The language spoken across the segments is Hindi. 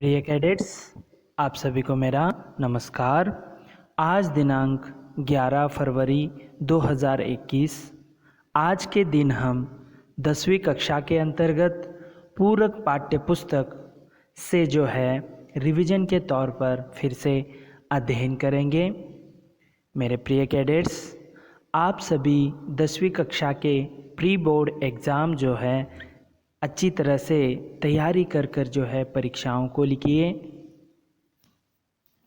प्रिय कैडेट्स, आप सभी को मेरा नमस्कार। आज दिनांक 11 फरवरी 2021। आज के दिन हम 10वीं कक्षा के अंतर्गत पूरक पाठ्य पुस्तक से जो है रिवीजन के तौर पर फिर से अध्ययन करेंगे। मेरे प्रिय कैडेट्स, आप सभी 10वीं कक्षा के प्री बोर्ड एग्ज़ाम जो है अच्छी तरह से तैयारी कर जो है परीक्षाओं को लिखिए,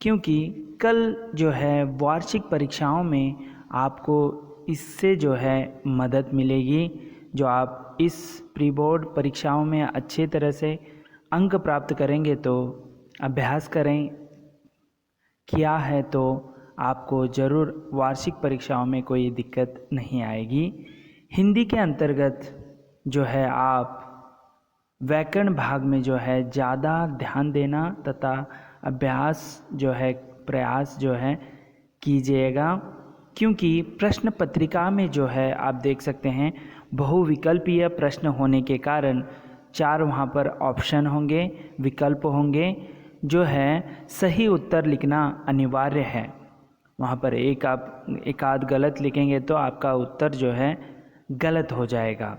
क्योंकि कल जो है वार्षिक परीक्षाओं में आपको इससे जो है मदद मिलेगी। जो आप इस प्री बोर्ड परीक्षाओं में अच्छे तरह से अंक प्राप्त करेंगे तो अभ्यास करें किया है तो आपको ज़रूर वार्षिक परीक्षाओं में कोई दिक्कत नहीं आएगी। हिंदी के अंतर्गत जो है आप व्याकरण भाग में जो है ज़्यादा ध्यान देना तथा अभ्यास जो है प्रयास जो है कीजिएगा, क्योंकि प्रश्न पत्रिका में जो है आप देख सकते हैं बहुविकल्पीय प्रश्न होने के कारण 4 वहाँ पर ऑप्शन होंगे, विकल्प होंगे, जो है सही उत्तर लिखना अनिवार्य है। वहाँ पर एक आध गलत लिखेंगे तो आपका उत्तर जो है गलत हो जाएगा।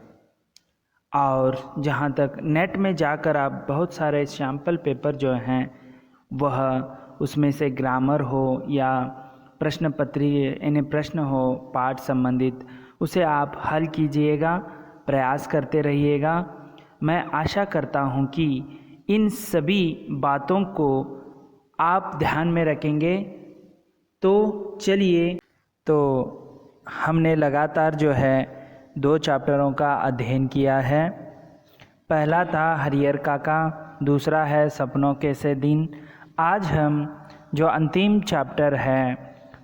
और जहाँ तक नेट में जाकर आप बहुत सारे सैम्पल पेपर जो हैं वह उसमें से ग्रामर हो या प्रश्न पत्री यानी प्रश्न हो पाठ संबंधित, उसे आप हल कीजिएगा, प्रयास करते रहिएगा। मैं आशा करता हूँ कि इन सभी बातों को आप ध्यान में रखेंगे। तो चलिए, तो हमने लगातार जो है 2 चैप्टरों का अध्ययन किया है। पहला था हरिहर काका, दूसरा है सपनों के से दिन। आज हम जो अंतिम चैप्टर है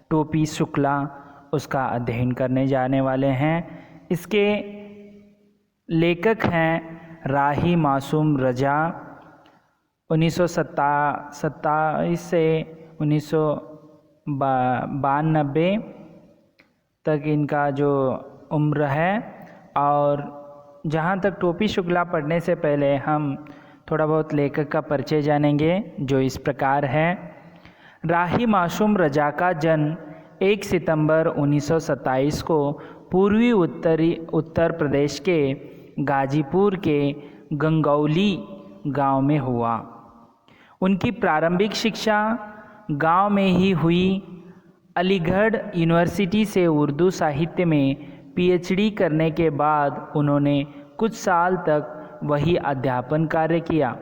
टोपी शुक्ला, उसका अध्ययन करने जाने वाले हैं। इसके लेखक हैं राही मासूम रजा। 1927 से 1992 तक इनका जो उम्र है। और जहाँ तक टोपी शुक्ला पढ़ने से पहले हम थोड़ा बहुत लेखक का परिचय जानेंगे, जो इस प्रकार है। राही मासूम रजा का जन्म 1 सितंबर 1927 को पूर्वी उत्तर प्रदेश के गाजीपुर के गंगौली गांव में हुआ। उनकी प्रारंभिक शिक्षा गांव में ही हुई। अलीगढ़ यूनिवर्सिटी से उर्दू साहित्य में पीएचडी करने के बाद उन्होंने कुछ साल तक वही अध्यापन कार्य किया।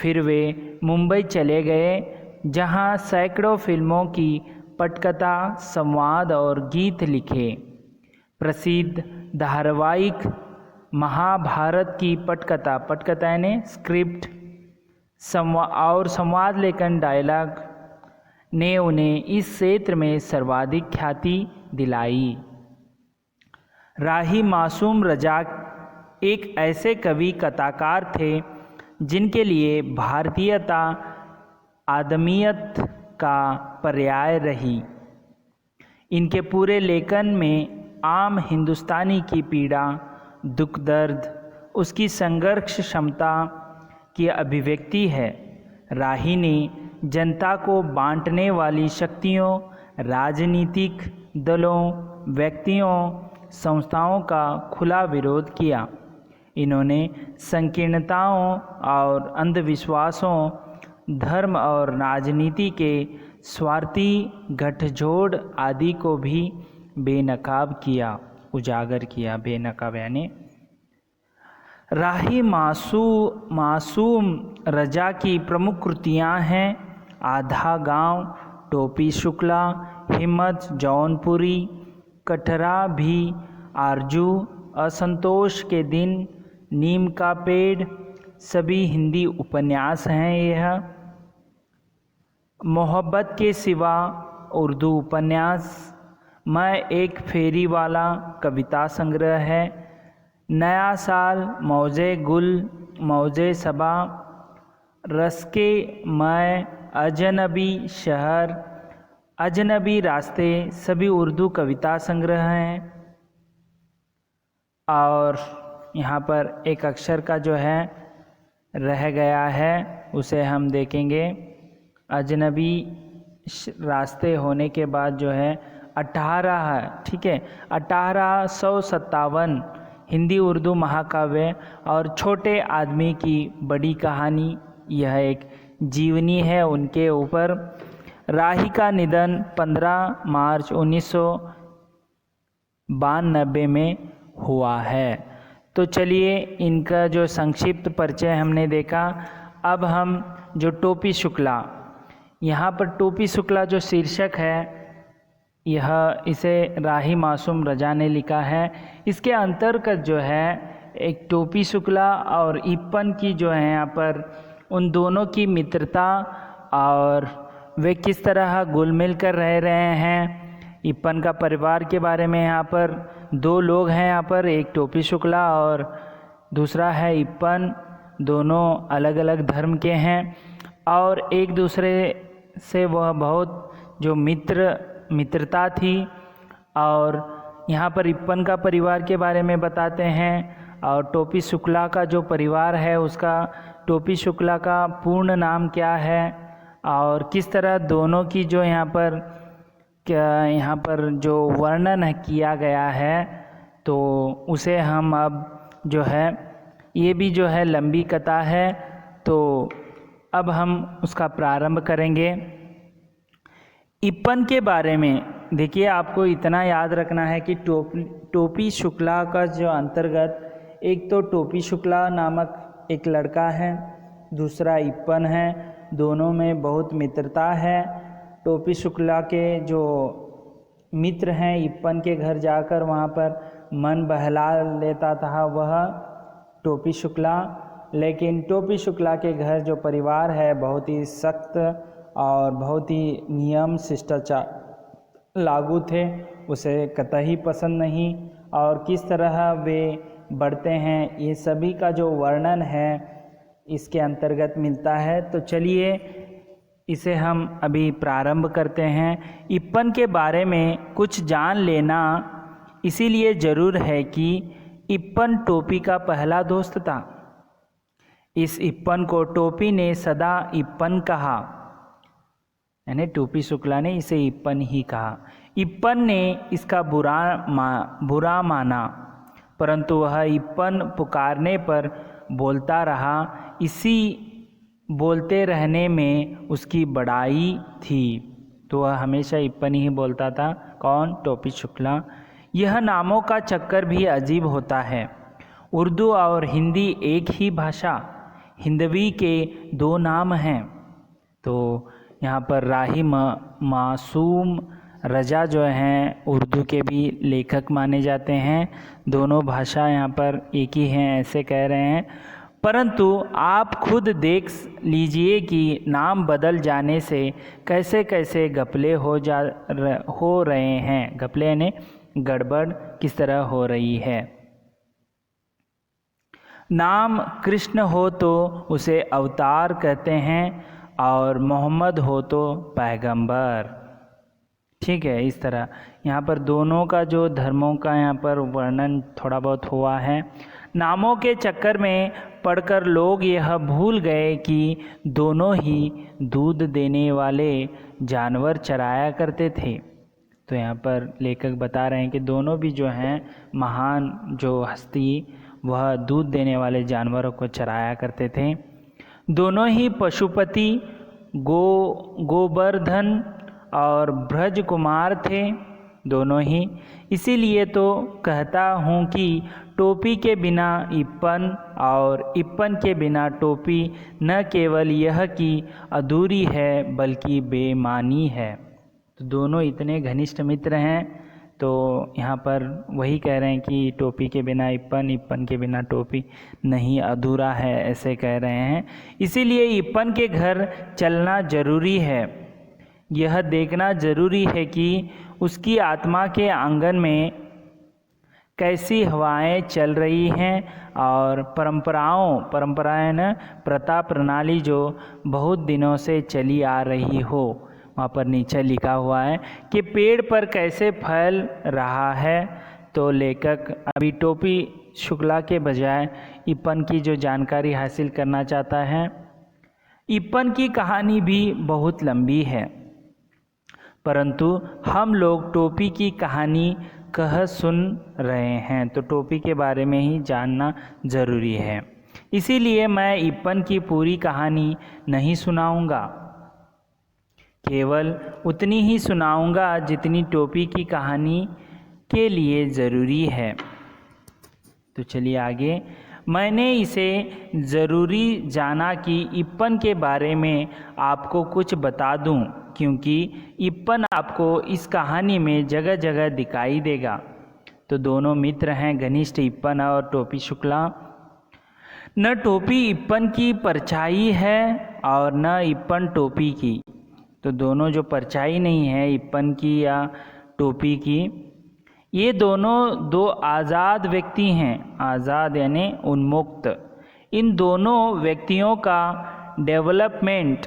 फिर वे मुंबई चले गए, जहां सैकड़ों फिल्मों की पटकथा, संवाद और गीत लिखे। प्रसिद्ध धारावाहिक महाभारत की पटकथा यानी स्क्रिप्ट और संवाद लेखन डायलॉग ने उन्हें इस क्षेत्र में सर्वाधिक ख्याति दिलाई। राही मासूम रजा एक ऐसे कवि कथाकार थे जिनके लिए भारतीयता आदमियत का पर्याय रही। इनके पूरे लेखन में आम हिंदुस्तानी की पीड़ा, दुख दर्द, उसकी संघर्ष क्षमता की अभिव्यक्ति है। राही ने जनता को बांटने वाली शक्तियों, राजनीतिक दलों, व्यक्तियों, संस्थाओं का खुला विरोध किया। इन्होंने संकीर्णताओं और अंधविश्वासों, धर्म और राजनीति के स्वार्थी गठजोड़ आदि को भी बेनकाब किया, उजागर किया। बेनकाब यानी राही मासूम रजा की प्रमुख कृतियां हैं आधा गांव, टोपी शुक्ला, हिम्मत जौनपुरी, कटरा भी, आरजू, असंतोष के दिन, नीम का पेड़, सभी हिंदी उपन्यास हैं। यह मोहब्बत के सिवा उर्दू उपन्यास, मैं एक फेरी वाला कविता संग्रह है। नया साल, मौजे गुल, मौजे सबा, रस्के, मैं, अजनबी शहर, अजनबी रास्ते, सभी उर्दू कविता संग्रह हैं। और यहाँ पर एक अक्षर का जो है रह गया है, उसे हम देखेंगे। अजनबी रास्ते होने के बाद जो है 18, ठीक है, 1857 हिंदी उर्दू महाकाव्य और छोटे आदमी की बड़ी कहानी, यह एक जीवनी है उनके ऊपर। राही का निधन 15 मार्च 1992 में हुआ है। तो चलिए, इनका जो संक्षिप्त परिचय हमने देखा। अब हम जो टोपी शुक्ला, यहाँ पर टोपी शुक्ला जो शीर्षक है, इसे राही मासूम रजा ने लिखा है। इसके अंतर्गत जो है एक टोपी शुक्ला और इप्पन की जो है यहाँ पर उन दोनों की मित्रता और वे किस तरह घुल मिल कर रह रहे हैं। इप्पन का परिवार के बारे में यहाँ पर 2 लोग हैं यहाँ पर, एक टोपी शुक्ला और दूसरा है इप्पन। दोनों अलग अलग धर्म के हैं और एक दूसरे से वह बहुत जो मित्रता थी। और यहाँ पर इप्पन का परिवार के बारे में बताते हैं और टोपी शुक्ला का जो परिवार है उसका, टोपी शुक्ला का पूर्ण नाम क्या है और किस तरह दोनों की जो यहाँ पर जो वर्णन किया गया है, तो उसे हम अब जो है, ये भी जो है लंबी कथा है, तो अब हम उसका प्रारंभ करेंगे। इप्पन के बारे में देखिए, आपको इतना याद रखना है कि टोपी शुक्ला का जो अंतर्गत, एक तो टोपी शुक्ला नामक एक लड़का है, दूसरा इप्पन है। दोनों में बहुत मित्रता है। टोपी शुक्ला के जो मित्र हैं, इप्पन के घर जाकर वहाँ पर मन बहला लेता था वह टोपी शुक्ला। लेकिन टोपी शुक्ला के घर जो परिवार है बहुत ही सख्त और बहुत ही नियम शिष्टाचार लागू थे, उसे कतई पसंद नहीं। और किस तरह वे बढ़ते हैं, ये सभी का जो वर्णन है इसके अंतर्गत मिलता है। तो चलिए, इसे हम अभी प्रारंभ करते हैं। इप्पन के बारे में कुछ जान लेना इसीलिए ज़रूर है कि इप्पन टोपी का पहला दोस्त था। इस इप्पन को टोपी ने सदा इप्पन कहा, यानी टोपी शुक्ला ने इसे इप्पन ही कहा। इप्पन ने इसका बुरा माना, परंतु वह इप्पन पुकारने पर बोलता रहा। इसी बोलते रहने में उसकी बड़ाई थी, तो वह हमेशा इप्पन ही बोलता था। कौन? टोपी शुक्ला। यह नामों का चक्कर भी अजीब होता है। उर्दू और हिंदी एक ही भाषा, हिंदवी के 2 नाम हैं। तो यहाँ पर राही मासूम रजा जो हैं उर्दू के भी लेखक माने जाते हैं। दोनों भाषा यहाँ पर एक ही हैं ऐसे कह रहे हैं। परंतु आप खुद देख लीजिए कि नाम बदल जाने से कैसे कैसे घपले हो रहे हैं। घपले यानी गड़बड़ किस तरह हो रही है। नाम कृष्ण हो तो उसे अवतार कहते हैं और मोहम्मद हो तो पैगंबर। ठीक है, इस तरह यहाँ पर दोनों का जो धर्मों का यहाँ पर वर्णन थोड़ा बहुत हुआ है। नामों के चक्कर में पढ़कर लोग यह भूल गए कि दोनों ही दूध देने वाले जानवर चराया करते थे। तो यहाँ पर लेखक बता रहे हैं कि दोनों भी जो हैं महान जो हस्ती, वह दूध देने वाले जानवरों को चराया करते थे। दोनों ही पशुपति गोवर्धन और ब्रज कुमार थे, दोनों ही। इसीलिए तो कहता हूँ कि टोपी के बिना इप्पन और इप्पन के बिना टोपी न केवल यह कि अधूरी है बल्कि बेमानी है। तो दोनों इतने घनिष्ठ मित्र हैं, तो यहाँ पर वही कह रहे हैं कि टोपी के बिना इप्पन, इप्पन के बिना टोपी नहीं, अधूरा है, ऐसे कह रहे हैं। इसीलिए इप्पन के घर चलना जरूरी है। यह देखना जरूरी है कि उसकी आत्मा के आंगन में कैसी हवाएं चल रही हैं और परंपराएं न प्रथा प्रणाली जो बहुत दिनों से चली आ रही हो। वहाँ पर नीचे लिखा हुआ है कि पेड़ पर कैसे फैल रहा है। तो लेखक अभी टोपी शुक्ला के बजाय इप्पन की जो जानकारी हासिल करना चाहता है। इप्पन की कहानी भी बहुत लंबी है, परंतु हम लोग टोपी की कहानी कह सुन रहे हैं, तो टोपी के बारे में ही जानना ज़रूरी है। इसीलिए मैं इप्पन की पूरी कहानी नहीं सुनाऊंगा, केवल उतनी ही सुनाऊंगा जितनी टोपी की कहानी के लिए ज़रूरी है। तो चलिए आगे। मैंने इसे ज़रूरी जाना कि इप्पन के बारे में आपको कुछ बता दूं, क्योंकि इप्पन आपको इस कहानी में जगह जगह दिखाई देगा। तो दोनों मित्र हैं, घनिष्ठ इप्पन और टोपी शुक्ला। न टोपी इप्पन की परछाई है और न इप्पन टोपी की। तो दोनों जो परछाई नहीं है इप्पन की या टोपी की, ये दोनों दो आज़ाद व्यक्ति हैं। आज़ाद यानी उन्मुक्त। इन दोनों व्यक्तियों का डेवलपमेंट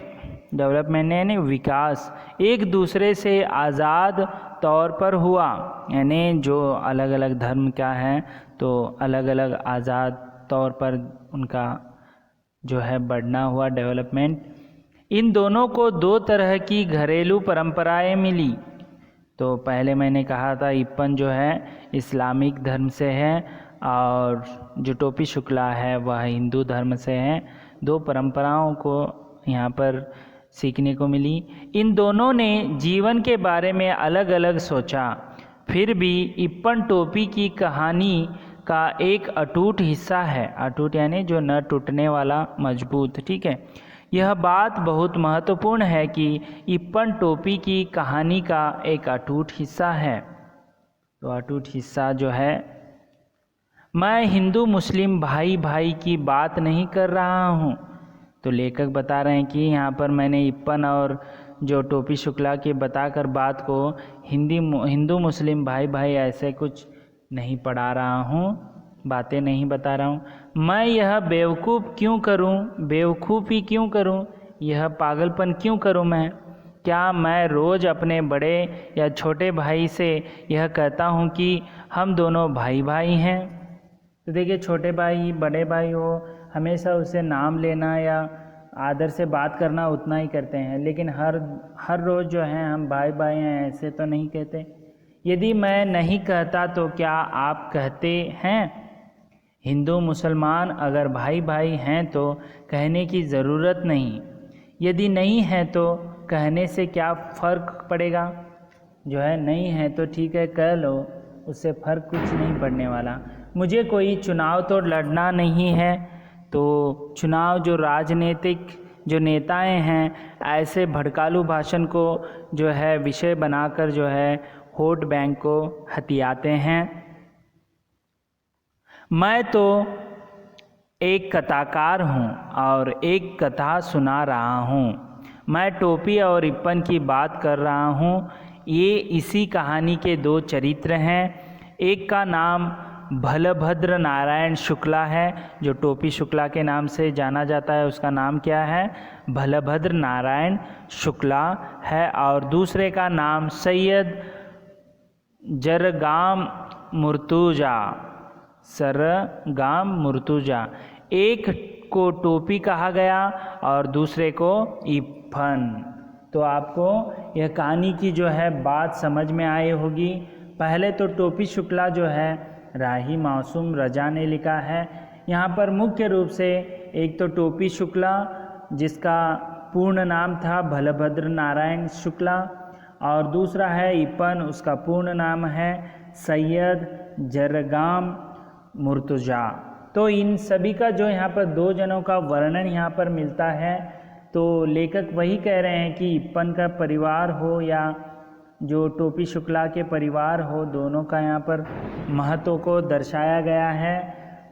यानी विकास एक दूसरे से आज़ाद तौर पर हुआ, यानी जो अलग अलग धर्म का है तो अलग अलग आज़ाद तौर पर उनका जो है बढ़ना हुआ डेवलपमेंट। इन दोनों को दो तरह की घरेलू परंपराएं मिली। तो पहले मैंने कहा था इप्पन जो है इस्लामिक धर्म से है और जो टोपी शुक्ला है वह हिंदू धर्म से है। दो परंपराओं को यहाँ पर सीखने को मिली। इन दोनों ने जीवन के बारे में अलग अलग सोचा, फिर भी इप्पन टोपी की कहानी का एक अटूट हिस्सा है। अटूट यानी जो न टूटने वाला, मजबूत, ठीक है। यह बात बहुत महत्वपूर्ण है कि इप्पन टोपी की कहानी का एक अटूट हिस्सा है। तो अटूट हिस्सा जो है, मैं हिंदू मुस्लिम भाई भाई की बात नहीं कर रहा हूँ। तो लेखक बता रहे हैं कि यहाँ पर मैंने इप्पन और जो टोपी शुक्ला की बताकर बात को हिंदू मुस्लिम भाई भाई ऐसे कुछ नहीं पढ़ा रहा हूँ, बातें नहीं बता रहा हूँ। मैं यह बेवकूफ़ी क्यों करूँ, यह पागलपन क्यों करूँ मैं? क्या मैं रोज़ अपने बड़े या छोटे भाई से यह कहता हूँ कि हम दोनों भाई भाई हैं? तो देखिए, छोटे भाई बड़े भाई हो, हमेशा उसे नाम लेना या आदर से बात करना उतना ही करते हैं, लेकिन हर रोज़ जो है हम भाई भाई हैं ऐसे तो नहीं कहते। यदि मैं नहीं कहता तो क्या आप कहते हैं? हिंदू मुसलमान अगर भाई भाई हैं तो कहने की ज़रूरत नहीं, यदि नहीं है तो कहने से क्या फ़र्क पड़ेगा? जो है नहीं है तो ठीक है कह लो, उससे फ़र्क कुछ नहीं पड़ने वाला। मुझे कोई चुनाव तो लड़ना नहीं है, तो चुनाव जो राजनीतिक जो नेताएं हैं ऐसे भड़कालू भाषण को जो है विषय बनाकर जो है वोट बैंक को हथियाते हैं। मैं तो एक कथाकार हूँ और एक कथा सुना रहा हूँ। मैं टोपी और इप्पन की बात कर रहा हूँ। ये इसी कहानी के दो चरित्र हैं। एक का नाम बलभद्र नारायण शुक्ला है, जो टोपी शुक्ला के नाम से जाना जाता है, उसका नाम क्या है? बलभद्र नारायण शुक्ला है। और दूसरे का नाम सैयद सरगाम मुर्तुजा। एक को टोपी कहा गया और दूसरे को इप्पन। तो आपको यह कहानी की जो है बात समझ में आई होगी। पहले तो टोपी शुक्ला जो है राही मासूम रजा ने लिखा है। यहाँ पर मुख्य रूप से एक तो टोपी शुक्ला जिसका पूर्ण नाम था बलभद्र नारायण शुक्ला, और दूसरा है इप्पन, उसका पूर्ण नाम है सैयद जरगाम मुर्तुजा। तो इन सभी का जो यहाँ पर दो जनों का वर्णन यहाँ पर मिलता है। तो लेखक वही कह रहे हैं कि इप्पन का परिवार हो या जो टोपी शुक्ला के परिवार हो, दोनों का यहाँ पर महत्व को दर्शाया गया है।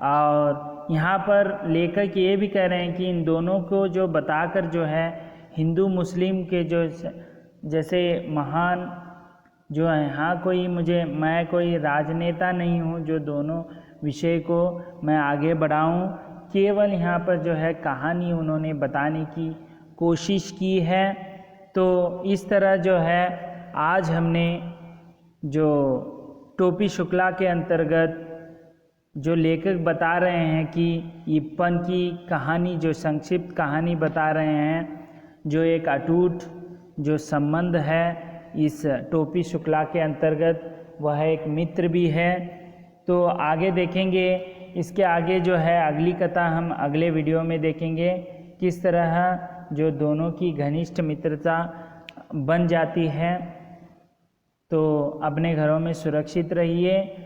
और यहाँ पर लेखक ये भी कह रहे हैं कि इन दोनों को जो बताकर जो है हिंदू मुस्लिम के जो जैसे महान जो है, हाँ मैं कोई राजनेता नहीं हूँ जो दोनों विषय को मैं आगे बढ़ाऊँ, केवल यहाँ पर जो है कहानी उन्होंने बताने की कोशिश की है। तो इस तरह जो है आज हमने जो टोपी शुक्ला के अंतर्गत जो लेखक बता रहे हैं कि इप्पन की कहानी, जो संक्षिप्त कहानी बता रहे हैं, जो एक अटूट जो संबंध है इस टोपी शुक्ला के अंतर्गत, वह एक मित्र भी है। तो आगे देखेंगे, इसके आगे जो है अगली कथा हम अगले वीडियो में देखेंगे, किस तरह जो दोनों की घनिष्ठ मित्रता बन जाती है। तो अपने घरों में सुरक्षित रहिए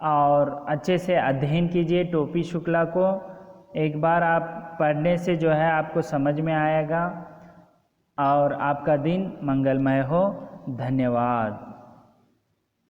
और अच्छे से अध्ययन कीजिए टोपी शुक्ला को। एक बार आप पढ़ने से जो है आपको समझ में आएगा। और आपका दिन मंगलमय हो। धन्यवाद।